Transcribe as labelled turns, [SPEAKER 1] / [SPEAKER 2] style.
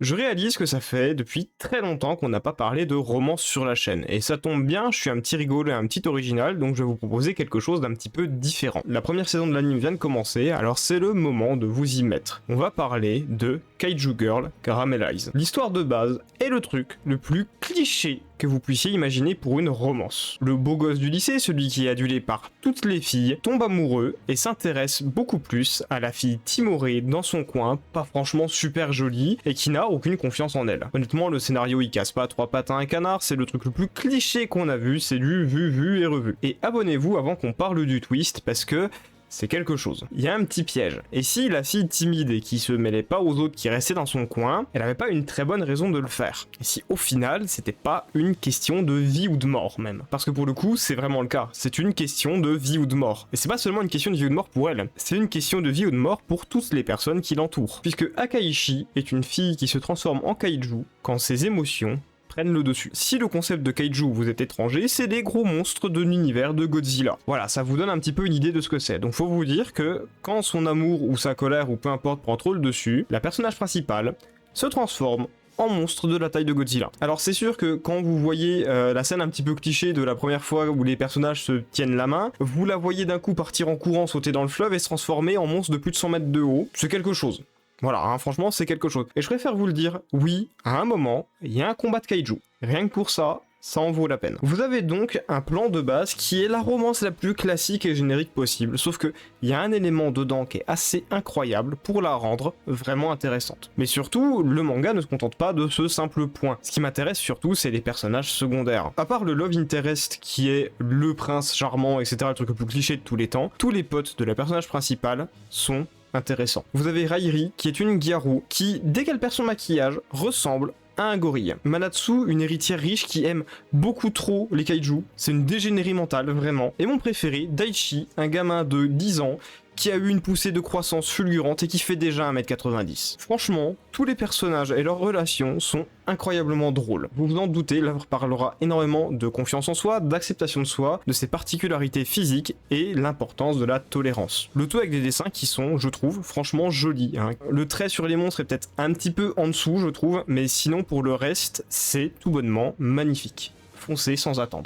[SPEAKER 1] Je réalise que ça fait depuis très longtemps qu'on n'a pas parlé de romance sur la chaîne, et ça tombe bien, je suis un petit rigolo et un petit original, donc je vais vous proposer quelque chose d'un petit peu différent. La première saison de l'anime vient de commencer, alors c'est le moment de vous y mettre. On va parler de Kaiju Girl Caramelize. L'histoire de base est le truc le plus cliché que vous puissiez imaginer pour une romance. Le beau gosse du lycée, celui qui est adulé par toutes les filles, tombe amoureux et s'intéresse beaucoup plus à la fille timorée dans son coin, pas franchement super jolie, et qui n'a aucune confiance en elle. Honnêtement, le scénario il casse pas trois pattes à un canard, c'est le truc le plus cliché qu'on a vu, c'est du vu et revu. Et abonnez-vous avant qu'on parle du twist, parce que c'est quelque chose. Il y a un petit piège. Et si la fille timide et qui se mêlait pas aux autres, qui restait dans son coin, elle avait pas une très bonne raison de le faire. Et si au final, c'était pas une question de vie ou de mort même. Parce que pour le coup, c'est vraiment le cas. C'est une question de vie ou de mort. Et c'est pas seulement une question de vie ou de mort pour elle, c'est une question de vie ou de mort pour toutes les personnes qui l'entourent. Puisque Akaishi est une fille qui se transforme en kaiju quand ses émotions prennent le dessus. Si le concept de kaiju vous est étranger, c'est des gros monstres de l'univers de Godzilla. Voilà, ça vous donne un petit peu une idée de ce que c'est. Donc faut vous dire que quand son amour ou sa colère ou peu importe prend trop le dessus, la personnage principale se transforme en monstre de la taille de Godzilla. Alors c'est sûr que quand vous voyez la scène un petit peu cliché de la première fois où les personnages se tiennent la main, vous la voyez d'un coup partir en courant, sauter dans le fleuve et se transformer en monstre de plus de 100 mètres de haut. C'est quelque chose. Voilà, hein, franchement, c'est quelque chose. Et je préfère vous le dire, oui, à un moment, il y a un combat de kaiju. Rien que pour ça, ça en vaut la peine. Vous avez donc un plan de base qui est la romance la plus classique et générique possible, sauf que il y a un élément dedans qui est assez incroyable pour la rendre vraiment intéressante. Mais surtout, le manga ne se contente pas de ce simple point. Ce qui m'intéresse surtout, c'est les personnages secondaires. À part le love interest qui est le prince charmant, etc., le truc le plus cliché de tous les temps, tous les potes de la personnage principale sont intéressant. Vous avez Rairi, qui est une Gyaru, qui, dès qu'elle perd son maquillage, ressemble à un gorille. Manatsu, une héritière riche qui aime beaucoup trop les kaiju, c'est une dégénérée mentale, vraiment. Et mon préféré, Daichi, un gamin de 10 ans, qui a eu une poussée de croissance fulgurante et qui fait déjà 1m90. Franchement, tous les personnages et leurs relations sont incroyablement drôles. Vous vous en doutez, l'œuvre parlera énormément de confiance en soi, d'acceptation de soi, de ses particularités physiques et l'importance de la tolérance. Le tout avec des dessins qui sont, je trouve, franchement jolis. Hein. Le trait sur les monstres est peut-être un petit peu en dessous, je trouve, mais sinon pour le reste, c'est tout bonnement magnifique. Foncez sans attendre.